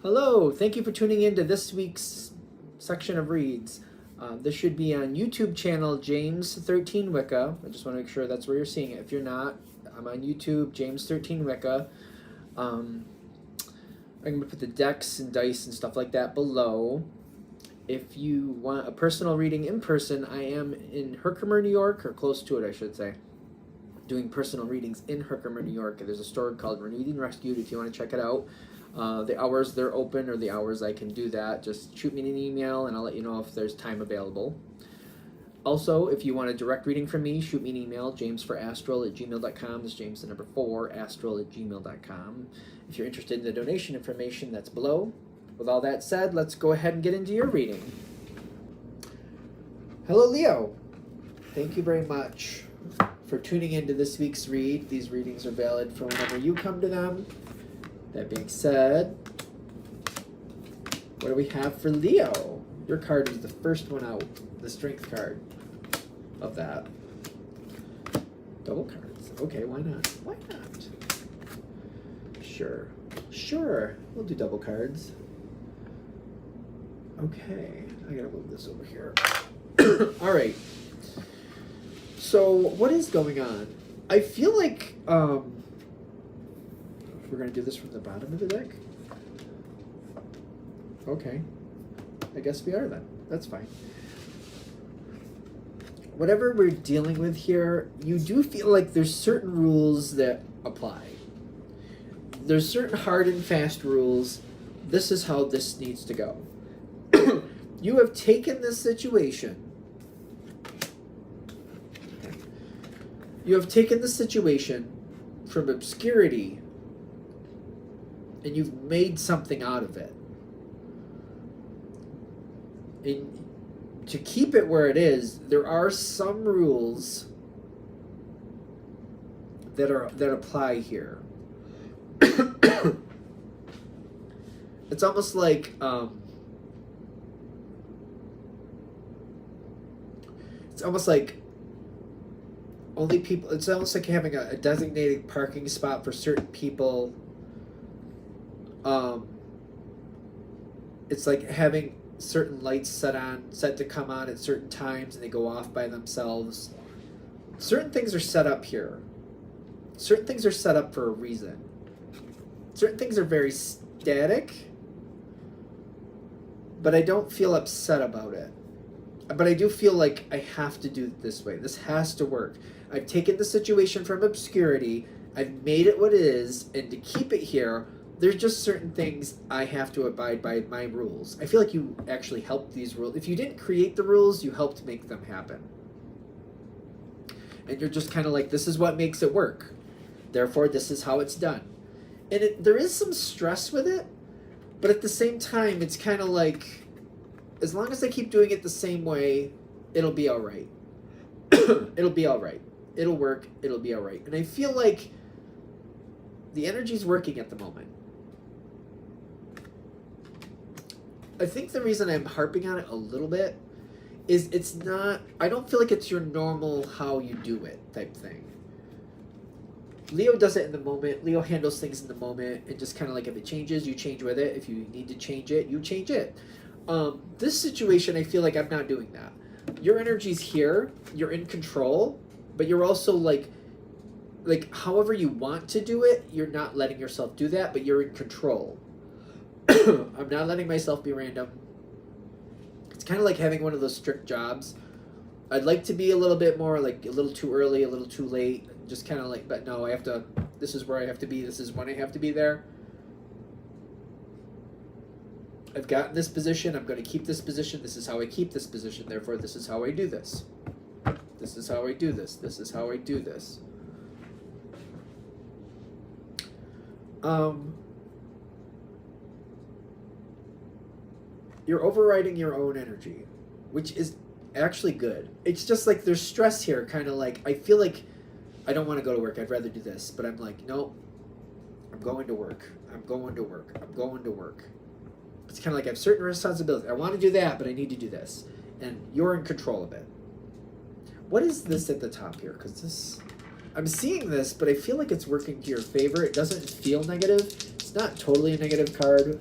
Hello, thank you for tuning in to this week's section of reads. This should be on YouTube channel James13 Wicca. I just want to make sure that's where you're seeing it. If you're not, I'm on YouTube, James13 Wicca. I'm going to put the decks and dice and stuff like that below. If you want a personal reading in person, I am in Herkimer, New York, or close to it, I should say, doing personal readings in Herkimer, New York. There's a store called Renewed and Rescued if you want to check it out. The hours they're open or the hours I can do that, just shoot me an email and I'll let you know if there's time available. Also, if you want a direct reading from me, shoot me an email, jamesforastral@gmail.com. That's James the number 4, astral@gmail.com. If you're interested in the donation information, that's below. With all that said, let's go ahead and get into your reading. Hello, Leo. Thank you very much for tuning into this week's read. These readings are valid for whenever you come to them. That being said, what do we have for Leo? Your card is the first one out, the strength card of that. Double cards. Okay, why not? Why not? Sure. Sure. We'll do double cards. Okay. I gotta move this over here. Alright. So, what is going on? I feel like, we're going to do this from the bottom of the deck? Okay. I guess we are then. That's fine. Whatever we're dealing with here, you do feel like there's certain rules that apply. There's certain hard and fast rules. This is how this needs to go. You have taken this situation. You have taken the situation from obscurity and you've made something out of it. And to keep it where it is, there are some rules that apply here. It's almost like only people. It's almost like having a designated parking spot for certain people. It's like having certain lights set to come on at certain times and they go off by themselves. Certain things are set up here. Certain things are set up for a reason. Certain things are very static, but I don't feel upset about it. But I do feel like I have to do it this way. This has to work. I've taken the situation from obscurity, I've made it what it is, and to keep it here, there's just certain things I have to abide by my rules. I feel like you actually helped these rules. If you didn't create the rules, you helped make them happen. And you're just kind of like, this is what makes it work. Therefore, this is how it's done. And there is some stress with it, but at the same time, it's kind of like, as long as I keep doing it the same way, it'll be all right. It'll be all right. It'll work. It'll be all right. And I feel like the energy's working at the moment. I think the reason I'm harping on it a little bit is it's not, I don't feel like it's your normal how you do it type thing. Leo does it in the moment. Leo handles things in the moment and just kind of like if it changes, you change with it. If you need to change it, you change it. This situation, I feel like I'm not doing that. Your energy's here. You're in control, but you're also like however you want to do it, you're not letting yourself do that, but you're in control. I'm not letting myself be random. It's kind of like having one of those strict jobs. I'd like to be a little bit more like a little too early, a little too late, just kind of like, but no, I have to, this is where I have to be, this is when I have to be there. I've gotten this position, I'm going to keep this position, this is how I keep this position, therefore this is how I do this. This is how I do this, this is how I do this. You're overriding your own energy, which is actually good. It's just like there's stress here, kind of like, I feel like I don't want to go to work, I'd rather do this, but I'm like, no, I'm going to work, I'm going to work, I'm going to work. It's kind of like I have certain responsibilities. I want to do that, but I need to do this. And you're in control of it. What is this at the top here? Because this, I'm seeing this, but I feel like it's working to your favor. It doesn't feel negative. It's not totally a negative card.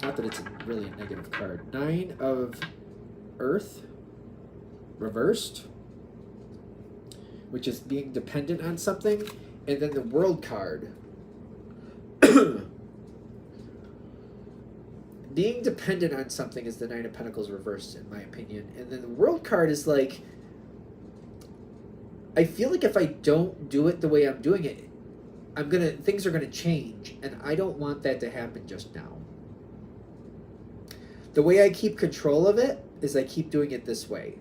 Not that it's really a negative card. 9 of Earth, reversed, which is being dependent on something, and then the World card. Being dependent on something is the 9 of Pentacles reversed, in my opinion. And then the World card is like, I feel like if I don't do it the way I'm doing it, things are gonna change, and I don't want that to happen just now. The way I keep control of it is I keep doing it this way.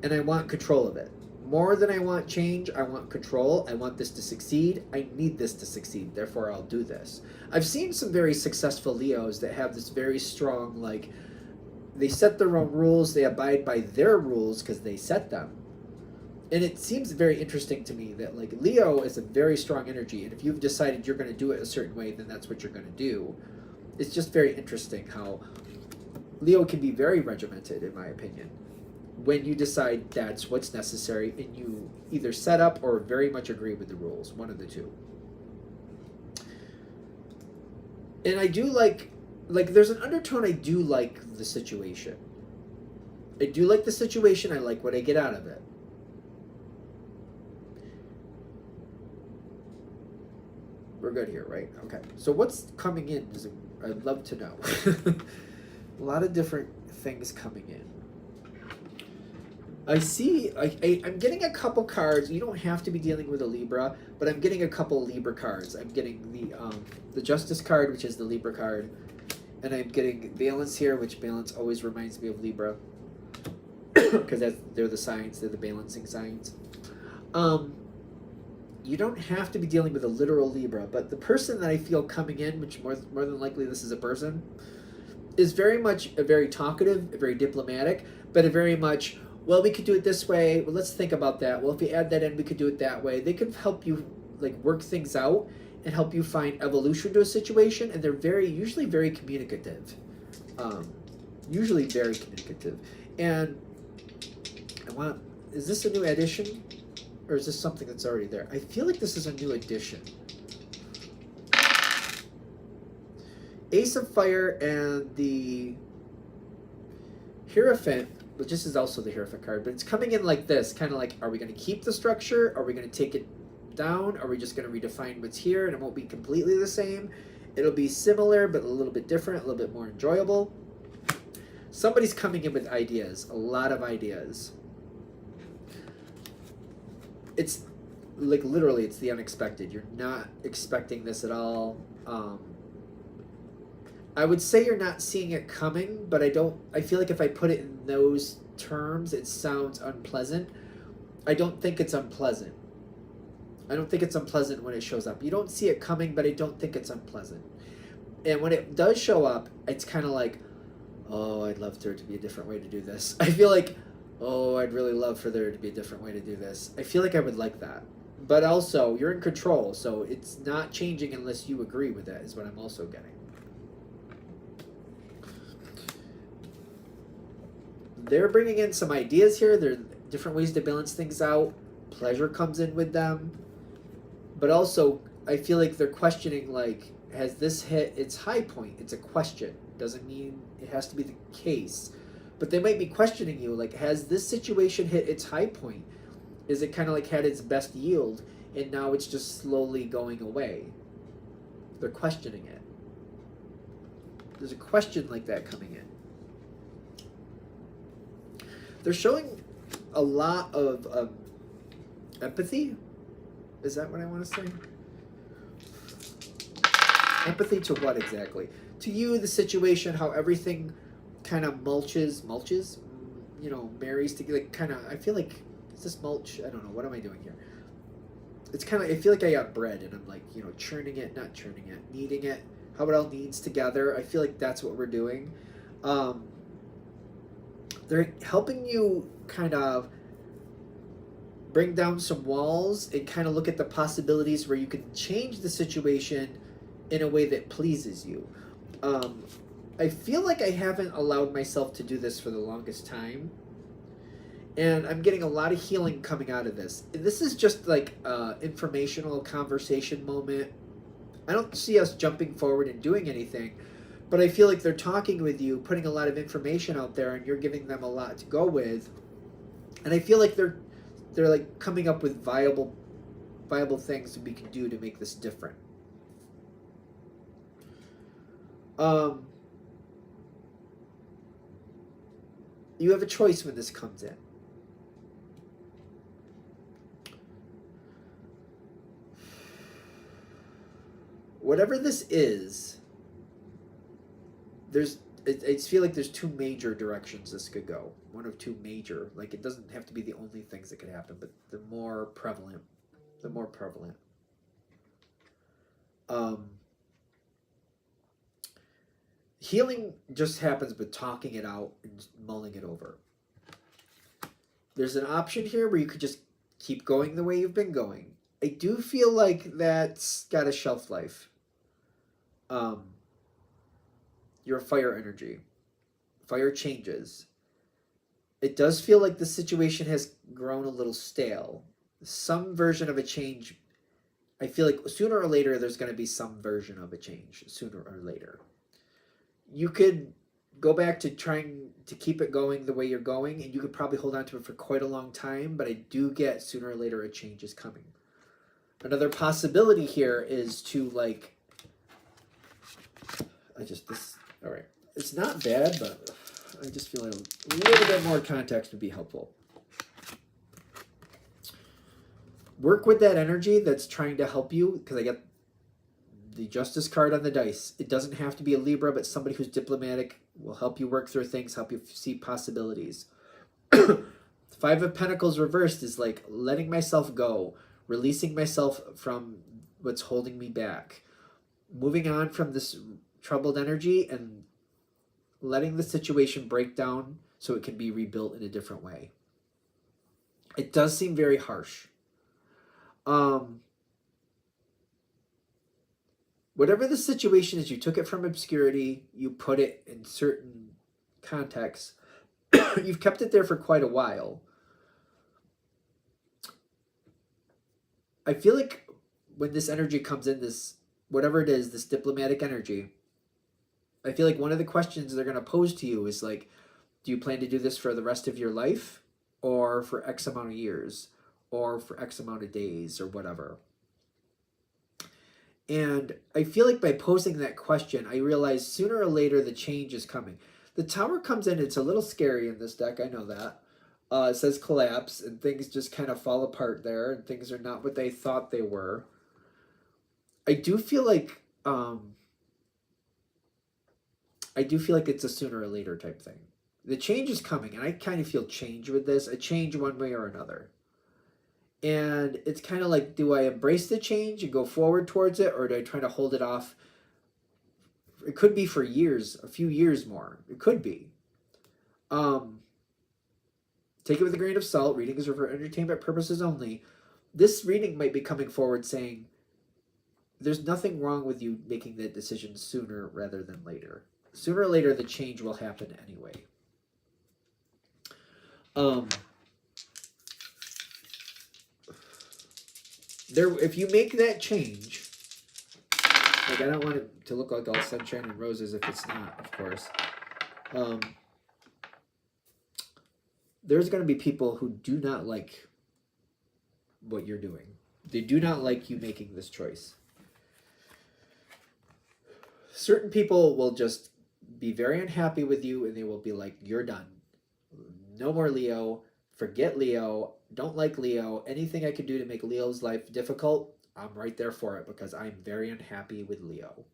And I want control of it. More than I want change, I want control. I want this to succeed. I need this to succeed. Therefore, I'll do this. I've seen some very successful Leos that have this very strong, like, they set their own rules. They abide by their rules because they set them. And it seems very interesting to me that, like, Leo is a very strong energy. And if you've decided you're going to do it a certain way, then that's what you're going to do. It's just very interesting how Leo can be very regimented, in my opinion, when you decide that's what's necessary and you either set up or very much agree with the rules, one of the two. And I do like there's an undertone. I do like the situation. I do like the situation. I like what I get out of it. We're good here, right? Okay. So what's coming in? I'd love to know. A lot of different things coming in. I see, I'm getting a couple cards. You don't have to be dealing with a Libra, but I'm getting a couple Libra cards. I'm getting the Justice card, which is the Libra card, and I'm getting Balance here, which Balance always reminds me of Libra, because they're the signs, they're the balancing signs. You don't have to be dealing with a literal Libra, but the person that I feel coming in, which more than likely this is a person, is very much a very talkative, a very diplomatic, but a very much, well, we could do it this way. Well, let's think about that. Well, if we add that in, we could do it that way. They could help you like work things out and help you find evolution to a situation. And they're usually very communicative. Usually very communicative. And is this a new addition? Or is this something that's already there? I feel like this is a new addition. Ace of Fire and the Hierophant, which this is also the Hierophant card, but it's coming in like this, kind of like, are we going to keep the structure? Are we going to take it down? Are we just going to redefine what's here? And it won't be completely the same. It'll be similar, but a little bit different, a little bit more enjoyable. Somebody's coming in with ideas, a lot of ideas. It's like literally, it's the unexpected. You're not expecting this at all. I would say you're not seeing it coming, but I feel like if I put it in those terms, it sounds unpleasant. I don't think it's unpleasant. I don't think it's unpleasant when it shows up. You don't see it coming, but I don't think it's unpleasant. And when it does show up, it's kind of like, oh, I'd love there to be a different way to do this. I feel like, oh, I'd really love for there to be a different way to do this. I feel like I would like that. But also, you're in control, so it's not changing unless you agree with that, is what I'm also getting. They're bringing in some ideas here. There are different ways to balance things out. Pleasure comes in with them. But also, I feel like they're questioning, like, has this hit its high point? It's a question. Doesn't mean it has to be the case. But they might be questioning you, like, has this situation hit its high point? Is it kind of like had its best yield, and now it's just slowly going away? They're questioning it. There's a question like that coming in. They're showing a lot of empathy. Is that what I want to say? Empathy to what exactly? To you, the situation, how everything kind of mulches, you know, marries together, like, kind of, I feel like, is this mulch? I don't know, what am I doing here? It's kind of, I feel like I got bread, and I'm like, you know, churning it, not churning it, kneading it, how it all kneads together. I feel like that's what we're doing. They're helping you kind of bring down some walls and kind of look at the possibilities where you can change the situation in a way that pleases you. I feel like I haven't allowed myself to do this for the longest time, and I'm getting a lot of healing coming out of this. This is just like informational conversation moment. I don't see us jumping forward and doing anything, but I feel like they're talking with you, putting a lot of information out there, and you're giving them a lot to go with. And I feel like they're like coming up with viable things that we can do to make this different. You have a choice when this comes in. Whatever this is, I feel like there's two major directions this could go. One of two major. Like, it doesn't have to be the only things that could happen, but the more prevalent. Healing just happens with talking it out and mulling it over. There's an option here where you could just keep going the way you've been going. I do feel like that's got a shelf life. You're a fire energy. Fire changes. It does feel like the situation has grown a little stale. Some version of a change, I feel like sooner or later there's going to be some version of a change, sooner or later. You could go back to trying to keep it going the way you're going, and you could probably hold on to it for quite a long time, but I do get sooner or later a change is coming. Another possibility here is to, like, all right. It's not bad, but I just feel like a little bit more context would be helpful. Work with that energy that's trying to help you, because I get the Justice card on the dice. It doesn't have to be a Libra, but somebody who's diplomatic will help you work through things, help you see possibilities. Five of Pentacles reversed is like letting myself go, releasing myself from what's holding me back, moving on from this troubled energy and letting the situation break down so it can be rebuilt in a different way. It does seem very harsh. Whatever the situation is, you took it from obscurity, you put it in certain contexts, you've kept it there for quite a while. I feel like when this energy comes in, this, whatever it is, this diplomatic energy, I feel like one of the questions they're going to pose to you is like, do you plan to do this for the rest of your life, or for X amount of years, or for X amount of days, or whatever? And I feel like by posing that question, I realize sooner or later the change is coming. The Tower comes in, it's a little scary in this deck, I know that. It says collapse, and things just kind of fall apart there, and things are not what they thought they were. I do feel like it's a sooner or later type thing. The change is coming, and I kind of feel change with this, a change one way or another. And it's kind of like, do I embrace the change and go forward towards it, or do I try to hold it off? It could be for years, a few years more. It could be. Take it with a grain of salt. Reading is for entertainment purposes only. This reading might be coming forward saying, there's nothing wrong with you making that decision sooner rather than later. Sooner or later, the change will happen anyway. If you make that change, like, I don't want it to look like all sunshine and roses if it's not, of course. There's going to be people who do not like what you're doing. They do not like you making this choice. Certain people will just be very unhappy with you, and they will be like, you're done. No more Leo. Forget Leo. Don't like Leo. Anything I can do to make Leo's life difficult, I'm right there for it, because I'm very unhappy with Leo.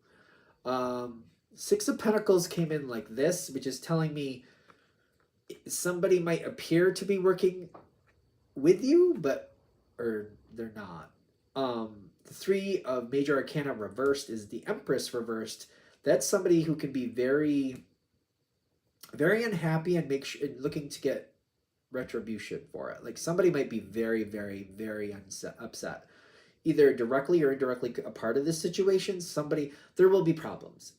Six of Pentacles came in like this, which is telling me somebody might appear to be working with you, or they're not. The Three of Major Arcana reversed is the Empress reversed. That's somebody who can be very, very unhappy and looking to get retribution for it. Like, somebody might be very, very, very upset, either directly or indirectly a part of this situation. There will be problems.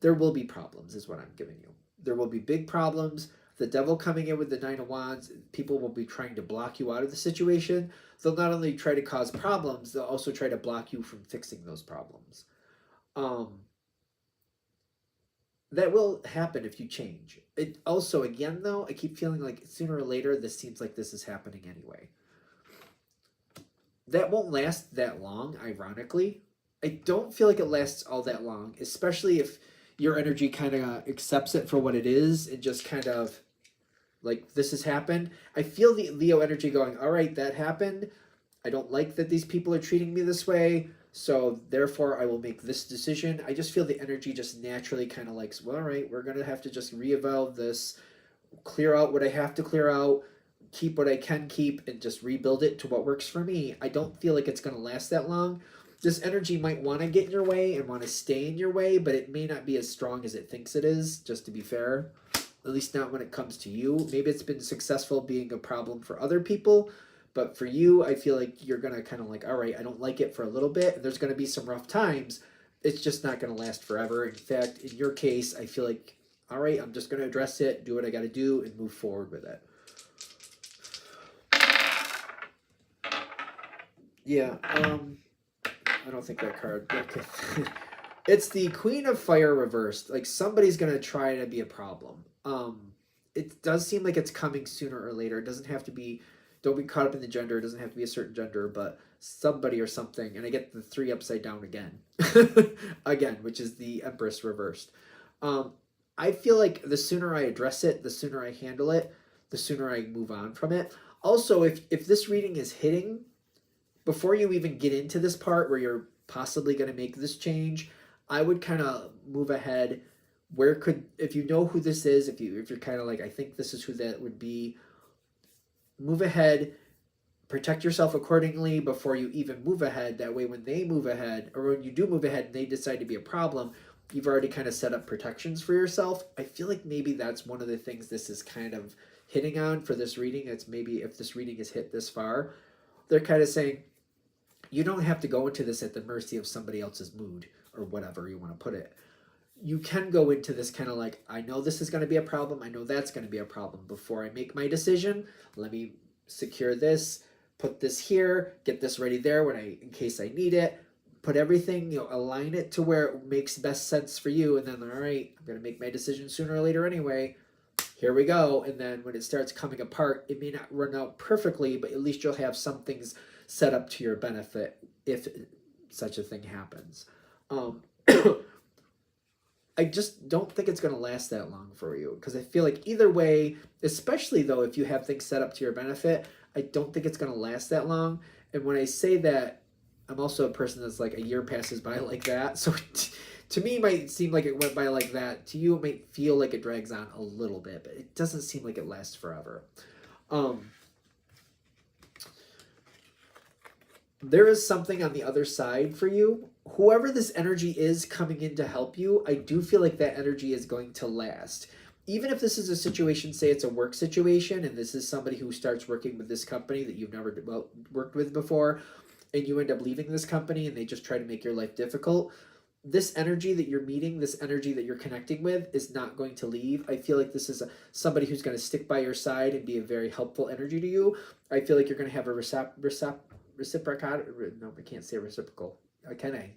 There will be problems is what I'm giving you. There will be big problems. The Devil coming in with the Nine of Wands, people will be trying to block you out of the situation. They'll not only try to cause problems, they'll also try to block you from fixing those problems. Um, that will happen if you change. It also, again, though, I keep feeling like sooner or later, this seems like this is happening anyway. That won't last that long, ironically. I don't feel like it lasts all that long, especially if your energy kind of accepts it for what it is and just kind of like this has happened. I feel the Leo energy going, all right, that happened. I don't like that these people are treating me this way. So therefore, I will make this decision. I just feel the energy just naturally kind of like, well, all right, we're going to have to just reevaluate this, clear out what I have to clear out, keep what I can keep, and just rebuild it to what works for me. I don't feel like it's going to last that long. This energy might want to get in your way and want to stay in your way, but it may not be as strong as it thinks it is, just to be fair. At least not when it comes to you. Maybe it's been successful being a problem for other people, but for you, I feel like you're going to kind of like, all right, I don't like it for a little bit, and there's going to be some rough times. It's just not going to last forever. In fact, in your case, I feel like, all right, I'm just going to address it, do what I got to do, and move forward with it. Yeah, I don't think that card. Okay. It's the Queen of Fire reversed. Like somebody's gonna try to be a problem. It does seem like it's coming sooner or later. It doesn't have to be. Don't be caught up in the gender. It doesn't have to be a certain gender, but somebody or something. And I get the 3 upside down again, again, which is the Empress reversed. I feel like the sooner I address it, the sooner I handle it, the sooner I move on from it. Also, if this reading is hitting before you even get into this part where you're possibly going to make this change, I would kind of move ahead. Where could, if you know who this is, if you're kind of like, I think this is who that would be, move ahead, protect yourself accordingly before you even move ahead. That way, when they move ahead, or when you do move ahead and they decide to be a problem, you've already kind of set up protections for yourself. I feel like maybe that's one of the things this is kind of hitting on for this reading. It's maybe if this reading is hit this far, they're kind of saying, you don't have to go into this at the mercy of somebody else's mood or whatever you want to put it. You can go into this kind of like, I know this is going to be a problem. I know that's going to be a problem. Before I make my decision, let me secure this, put this here, get this ready there when in case I need it, put everything, align it to where it makes best sense for you. And then, all right, I'm going to make my decision sooner or later anyway. Here we go. And then when it starts coming apart, it may not run out perfectly, but at least you'll have some things set up to your benefit if such a thing happens. I just don't think it's going to last that long for you because I feel like either way, especially though, if you have things set up to your benefit, I don't think it's going to last that long. And when I say that, I'm also a person that's like a year passes by like that. So to me, it might seem like it went by like that. To you, it might feel like it drags on a little bit, but it doesn't seem like it lasts forever. There is something on the other side for you. Whoever this energy is coming in to help you, I do feel like that energy is going to last. Even if this is a situation, say it's a work situation, and this is somebody who starts working with this company that you've never worked with before, and you end up leaving this company and they just try to make your life difficult, this energy that you're meeting, this energy that you're connecting with is not going to leave. I feel like this is somebody who's going to stick by your side and be a very helpful energy to you. I feel like you're going to have a reciprocity. No, I can't say reciprocal. Can I?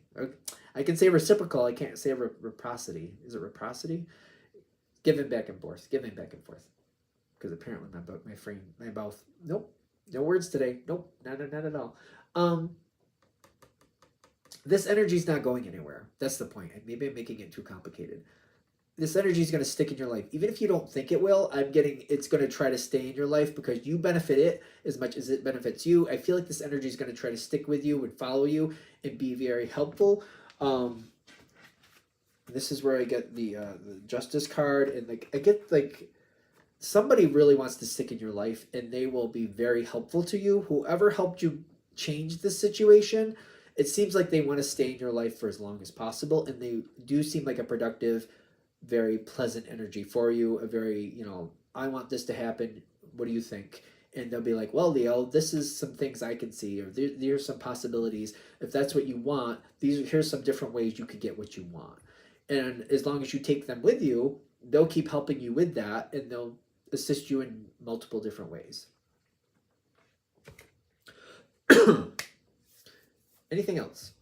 I can say reciprocal. I can't say reciprocity. Is it reciprocity? Giving back and forth. Giving back and forth. Because apparently my mouth. Nope. No words today. Nope. Not at all. This energy is not going anywhere. That's the point. Maybe I'm making it too complicated. This energy is going to stick in your life. Even if you don't think it will, it's going to try to stay in your life because you benefit it as much as it benefits you. I feel like this energy is going to try to stick with you and follow you and be very helpful. This is where I get the Justice card, and I get somebody really wants to stick in your life and they will be very helpful to you. Whoever helped you change this situation, it seems like they want to stay in your life for as long as possible, and they do seem like a productive, very pleasant energy for you. A very, I want this to happen. What do you think? And they'll be like, well, Leo, this is some things I can see, or there's some possibilities. If that's what you want, here's some different ways you could get what you want. And as long as you take them with you, they'll keep helping you with that, and they'll assist you in multiple different ways. Anything else?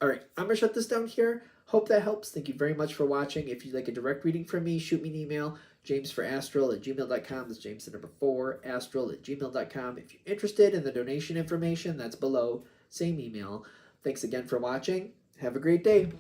All right, I'm going to shut this down here. Hope that helps. Thank you very much for watching. If you'd like a direct reading from me, shoot me an email, jamesforastral@gmail.com. That's James the number 4, astral@gmail.com. If you're interested in the donation information, that's below. Same email. Thanks again for watching. Have a great day.